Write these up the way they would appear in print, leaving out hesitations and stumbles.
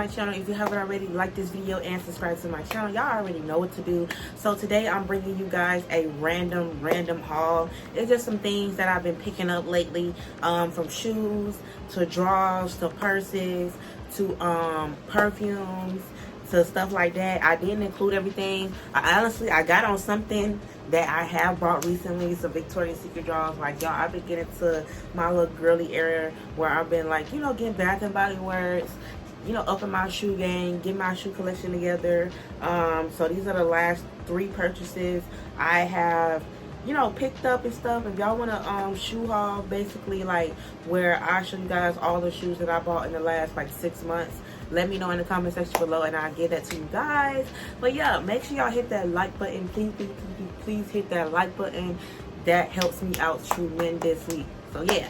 my channel. If you haven't already, like this video and subscribe to my channel. Y'all already know what to do. So today I'm bringing you guys a random haul. It's just some things that I've been picking up lately, from shoes to drawers to purses to perfumes to stuff like that. I didn't include everything. I got on something that I have bought recently, some Victoria Secret drawers. Like, y'all, I've been getting to my little girly area where I've been, like, you know, getting Bath and Body Works, you know, upping my shoe game, getting my shoe collection together. So these are the last 3 purchases I have, you know, picked up and stuff. If y'all want a shoe haul, basically, like, where I show you guys all the shoes that I bought in the last, like, 6 months, let me know in the comment section below and I'll get that to you guys. But yeah, make sure y'all hit that like button. Please hit that like button. That helps me out tremendously. So yeah,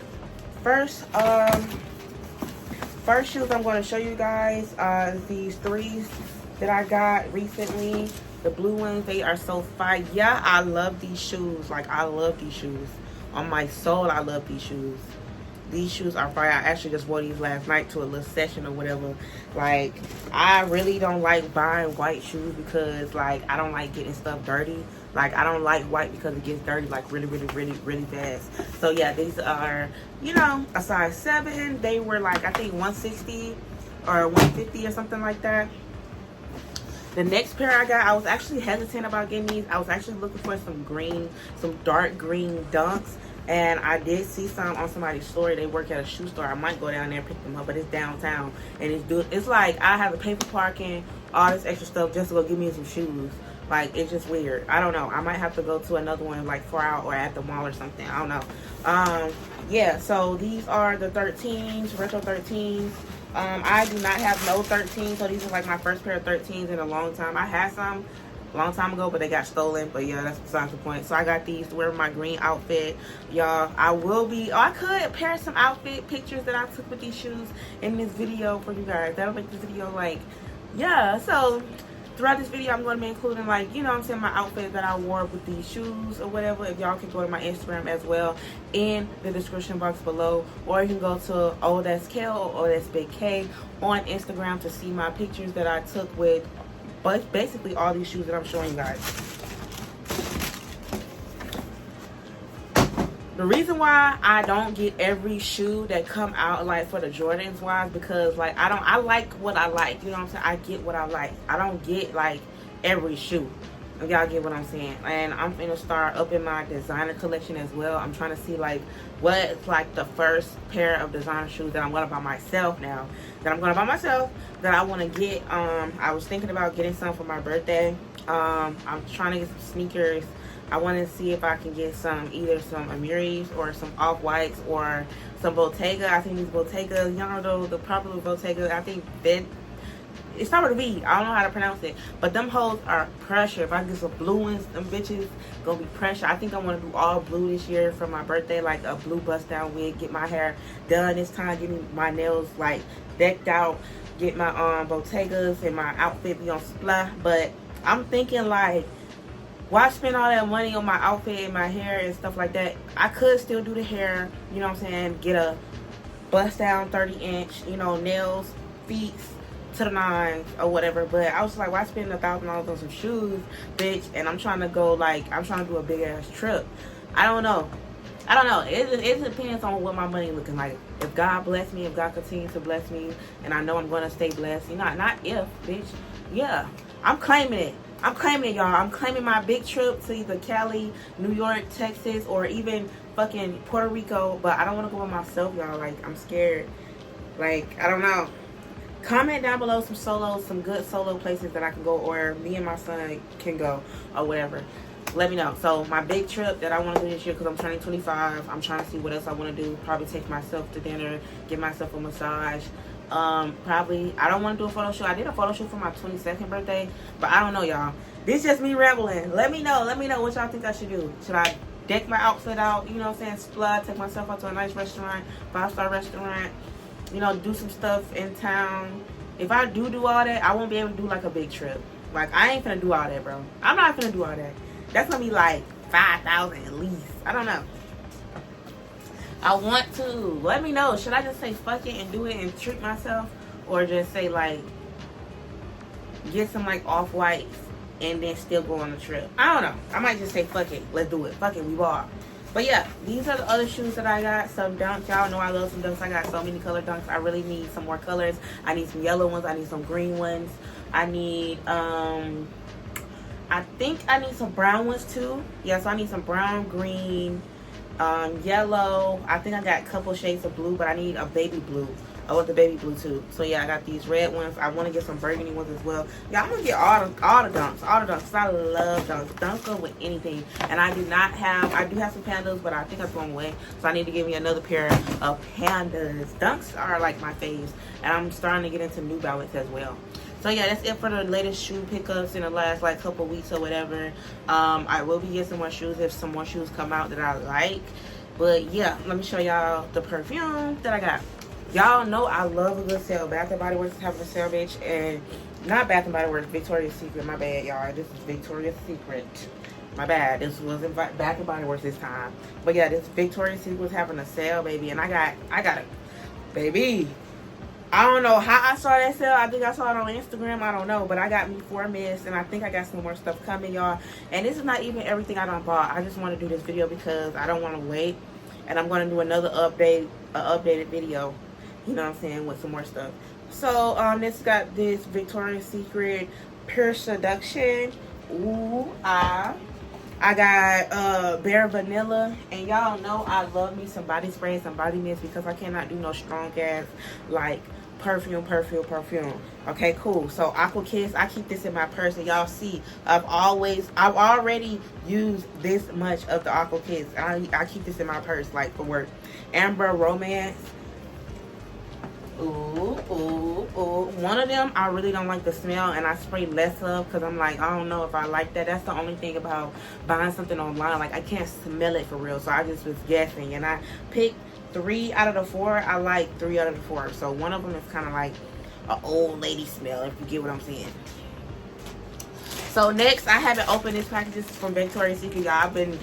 first shoes I'm going to show you guys these 3s that I got recently. The blue ones, they are so fire. Yeah, I love these shoes. Like, I love these shoes. On my soul, I love these shoes. These shoes are fire. I actually just wore these last night to a little session or whatever. Like, I really don't like buying white shoes because, like, I don't like getting stuff dirty. Like, I don't like white because it gets dirty, like, really fast. So yeah, these are, you know, a size 7. They were like, I think 160 or 150 or something like that. The next pair I got, I was actually hesitant about getting these. I was actually looking for some dark green dunks. And I did see some on somebody's story. They work at a shoe store. I might go down there and pick them up, but it's downtown. And it's like I have to pay for parking, all this extra stuff just to go get me some shoes. Like, it's just weird. I don't know. I might have to go to another one like far out or at the mall or something. I don't know. Yeah, so these are the 13s, retro 13s. I do not have no 13s, so these are like my first pair of 13s in a long time. I had some a long time ago, but they got stolen. But yeah, that's besides the point. So I got these to wear my green outfit, y'all. I could pair some outfit pictures that I took with these shoes in this video for you guys. That'll make this video, like, yeah. So throughout this video, I'm going to be including, like, you know what I'm saying, my outfit that I wore with these shoes or whatever. If y'all can go to my Instagram as well in the description box below, or you can go to Oh That's Kel or Oh That's Big K on Instagram to see my pictures that I took with basically all these shoes that I'm showing you guys. The reason why I don't get every shoe that come out, like, for the Jordans wise, because, like, I like what I like, you know what I'm saying? I get what I like. I don't get, like, every shoe. If y'all get what I'm saying. And I'm finna start up in my designer collection as well. I'm trying to see, like, what's, like, the first pair of designer shoes that I'm gonna buy myself now. That I want to get. I was thinking about getting some for my birthday. I'm trying to get some sneakers. I want to see if I can get either some Amiris or some Off-Whites or some Bottega. I think these Bottega, y'all know the popular Bottega. I think it started with a V. I don't know how to pronounce it. But them hoes are pressure. If I get some blue ones, them bitches gonna be pressure. I think I want to do all blue this year for my birthday. Like a blue bust down wig. Get my hair done this time. Get me my nails, like, decked out. Get my Bottegas and my outfit be on splat. But I'm thinking, like, why spend all that money on my outfit and my hair and stuff like that? I could still do the hair, you know what I'm saying? Get a bust down 30-inch, you know, nails, feet to the nines or whatever. But I was like, why spend $1,000 on some shoes, bitch? And I'm trying to go, like, I'm trying to do a big ass trip. I don't know. It depends on what my money looking like. If God bless me, if God continues to bless me, and I know I'm gonna stay blessed. You know, not if, bitch. Yeah, I'm claiming it. I'm claiming it, y'all. I'm claiming my big trip to either Cali, New York, Texas, or even fucking Puerto Rico. But I don't want to go by myself, y'all. Like, I'm scared. Like, I don't know. Comment down below some good solo places that I can go, or me and my son can go, or whatever. Let me know. So my big trip that I want to do this year, because I'm turning 25, I'm trying to see what else I want to do. Probably take myself to dinner, get myself a massage. Probably, I don't want to do a photo shoot. I did a photo shoot for my 22nd birthday, but I don't know, y'all. This just me rambling. Let me know what y'all think I should do. Should I deck my outfit out, you know what I'm saying, splat, take myself out to a nice restaurant, 5-star restaurant, you know, do some stuff in town? If I do all that, I won't be able to do, like, a big trip. Like, I ain't finna do all that, bro. I'm not finna do all that. That's gonna be like 5,000 at least. I don't know. I want to. Let me know. Should I just say fuck it and do it and treat myself? Or just say, like, get some like off-whites, and then still go on the trip. I don't know. I might just say fuck it. Let's do it. Fuck it. We bought. But yeah, these are the other shoes that I got. Some dunks. Y'all know I love some dunks. I got so many color dunks. I really need some more colors. I need some yellow ones. I need some green ones. I need, I think I need some brown ones too. Yeah, so I need some brown, green, yellow. I think I got a couple shades of blue, but I need a baby blue. I want the baby blue too. So yeah, I got these red ones. I want to get some burgundy ones as well. Yeah, I'm gonna get all the dunks. All the dunks. I love dunks. Dunks go with anything. And I do have some pandas, but I think I'm going away. So I need to give me another pair of pandas. Dunks are like my faves. And I'm starting to get into New Balance as well. So yeah, that's it for the latest shoe pickups in the last like couple weeks or whatever. I will be getting some more shoes if some more shoes come out that I like. But yeah, let me show y'all the perfume that I got. Y'all know I love a good sale. Bath & Body Works is having a sale, bitch. And not Bath & Body Works, Victoria Secret. My bad, y'all. This is Victoria Secret. My bad. This wasn't Bath & Body Works this time. But yeah, this Victoria Secret was having a sale, baby. And I got it. Baby, I don't know how I saw that sale. I think I saw it on Instagram. I don't know. But I got me 4 minutes. And I think I got some more stuff coming, y'all. And this is not even everything I done bought. I just want to do this video because I don't want to wait. And I'm going to do another updated video. You know what I'm saying, with some more stuff. So this got this Victoria's Secret Pure Seduction. Ooh, I got Bare Vanilla, and y'all know I love me some body spray and some body mist because I cannot do no strong ass like perfume. Okay, cool. So Aqua Kiss, I keep this in my purse, and y'all see I've already used this much of the Aqua Kiss. I keep this in my purse like for work. Amber Romance. Ooh. One of them I really don't like the smell, and I spray less of because I'm like, I don't know if I like that. That's the only thing about buying something online. Like, I can't smell it for real, so I just was guessing. And I picked 3 out of the 4. I like 3 out of the 4. So one of them is kind of like an old lady smell, if you get what I'm saying. So next, I haven't opened this package. This is from Victoria's Secret, y'all. I've been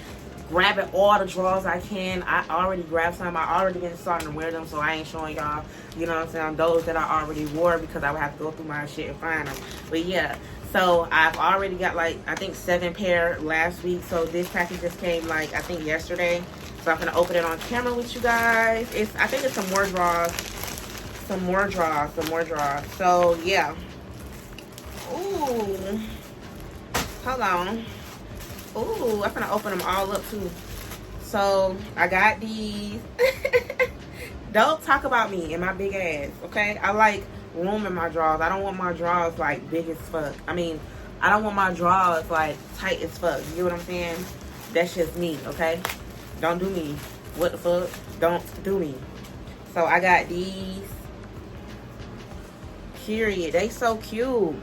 grabbing all the drawers I can. I already grabbed some. I already been starting to wear them, so I ain't showing y'all, you know what I'm saying, those that I already wore because I would have to go through my shit and find them. But yeah, so I've already got like, I think 7 pair last week. So this package just came like, I think yesterday. So I'm gonna open it on camera with you guys. I think it's some more drawers. Some more drawers. So yeah. Ooh. Hold on. Ooh, I'm gonna open them all up too. So I got these. Don't talk about me and my big ass, okay? I like room in my drawers. I don't want my drawers like big as fuck. I mean, I don't want my drawers like tight as fuck. You get what I'm saying? That's just me, okay? Don't do me. What the fuck? Don't do me. So I got these. Period. They so cute.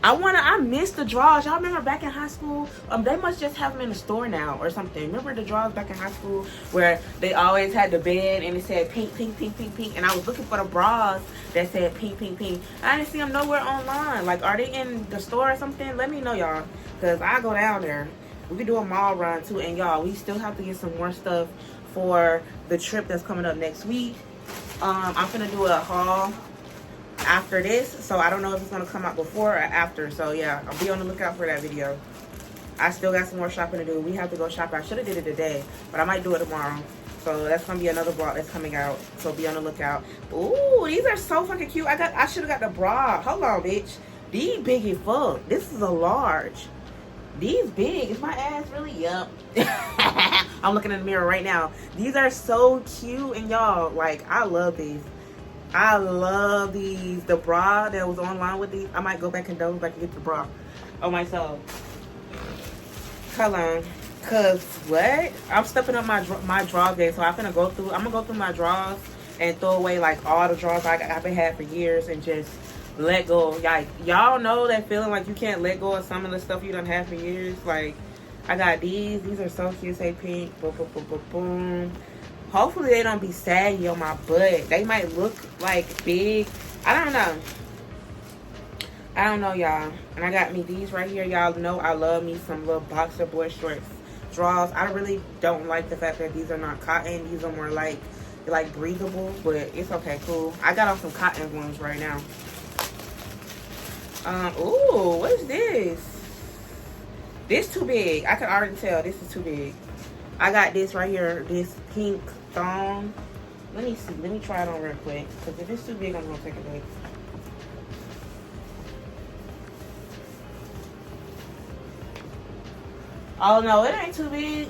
I miss the drawers. Y'all remember back in high school? They must just have them in the store now or something. Remember the drawers back in high school where they always had the bed and it said pink. And I was looking for the bras that said pink. I didn't see them nowhere online. Like, are they in the store or something? Let me know, y'all, because I go down there. We could do a mall run too. And y'all, we still have to get some more stuff for the trip that's coming up next week. I'm gonna do a haul after this, so I don't know if it's gonna come out before or after. So yeah, I'll be on the lookout for that video. I still got some more shopping to do. We have to go shop. I should have did it today, but I might do it tomorrow. So that's gonna be another vlog that's coming out, so be on the lookout. Ooh, these are so fucking cute. I should have got the bra. Hold on, bitch. These big as fuck. This is a large. These big. Is my ass really? Yup. I'm looking in the mirror right now. These are so cute, and y'all, like, I love these. I love these. The bra that was online with these. I might go back and double back and get the bra on myself. Hold on. Cause what? I'm stepping up my draw game. So I'm gonna go through my drawers and throw away like all the drawers I've been had for years and just let go. Like, y'all know that feeling like you can't let go of some of the stuff you done had for years. Like, I got these. These are so cute. Say pink. Boom, boom, boom, boom, boom. Hopefully they don't be saggy on my butt. They might look like big. I don't know, y'all. And I got me these right here. Y'all know I love me some little boxer boy shorts drawers. I really don't like the fact that these are not cotton. These are more like breathable, but it's okay, cool. I got on some cotton ones right now. Ooh, what is this? This too big. I can already tell this is too big. I got this right here, this pink thong. Let me see. Let me try it on real quick. Because if it's too big, I'm going to take it away. Oh, no, it ain't too big.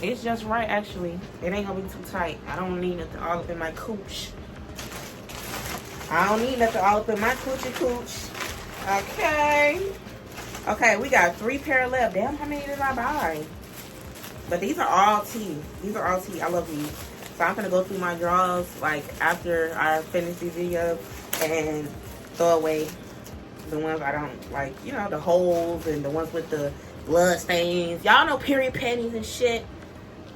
It's just right, actually. It ain't going to be too tight. I don't need nothing all up in my cooch. I don't need nothing all up in my coochie cooch. Okay. Okay, we got 3 pair left. Damn, how many did I buy? But these are all tea. These are all tea. I love these. So I'm gonna go through my drawers like after I finish these videos and throw away the ones I don't like, you know, the holes and the ones with the blood stains. Y'all know period panties and shit.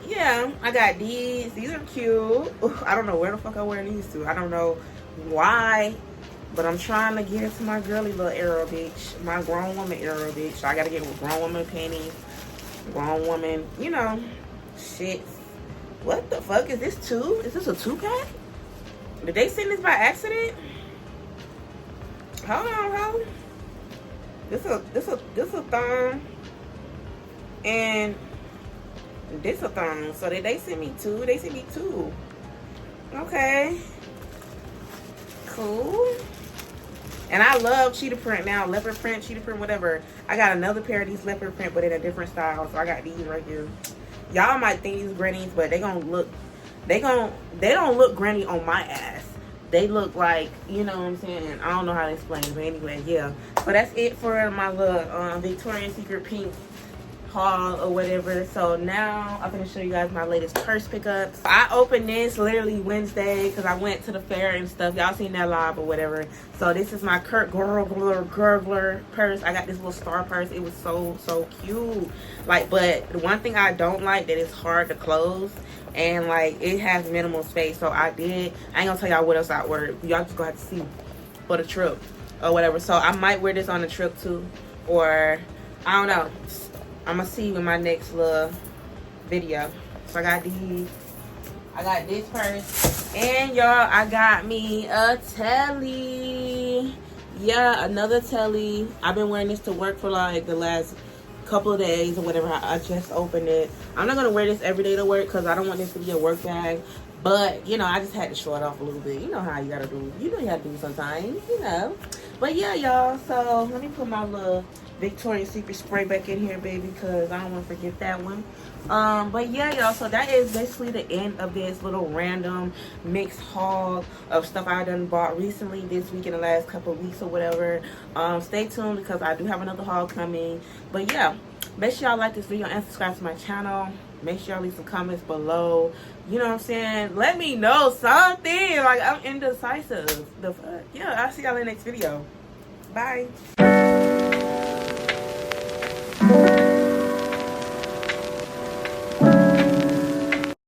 Yeah, I got these. These are cute. I don't know where the fuck I'm wearing these to. I don't know why, but I'm trying to get into my girly little era, bitch. My grown woman era, bitch. So I gotta get with grown woman panties. Grown woman, you know, shit. What the fuck is this? 2? Is this a 2-pack? Did they send this by accident? Hold on, hold. This a thong, and this a thong. So they sent me 2. They sent me 2. Okay, cool. And I love cheetah print now, leopard print, cheetah print, whatever. I got another pair of these leopard print, but in a different style. So I got these right here. Y'all might think these grannies, but they don't look granny on my ass. They look like, you know what I'm saying? I don't know how to explain it, but anyway, yeah. So that's it for my little Victoria's Secret pink haul or whatever. So now I'm gonna show you guys my latest purse pickups. I opened this literally Wednesday because I went to the fair and stuff. Y'all seen that live or whatever. So this is my Kurt Gurgler purse. I got this little star purse. It was so cute. Like, but the one thing I don't like that it's hard to close and like it has minimal space. So I ain't gonna tell y'all what else I ordered. Y'all just gonna have to see for the trip or whatever. So I might wear this on the trip too, or I don't know. I'm gonna see you in my next little video. So I got these. I got this purse. And y'all, I got me a telly. Yeah, another telly. I've been wearing this to work for like the last couple of days or whatever. I just opened it. I'm not gonna wear this every day to work because I don't want this to be a work bag. But, you know, I just had to show it off a little bit. You know how you gotta do. You know you gotta do sometimes, you know. But yeah, y'all. So let me put my little Victoria's Secret spray back in here, baby, because I don't want to forget that one. But yeah, y'all, so that is basically the end of this little random mixed haul of stuff I done bought recently this week in the last couple of weeks or whatever. Stay tuned because I do have another haul coming. But yeah, make sure y'all like this video and subscribe to my channel. Make sure y'all leave some comments below. You know what I'm saying? Let me know something. Like, I'm indecisive. The fuck? Yeah, I'll see y'all in the next video. Bye.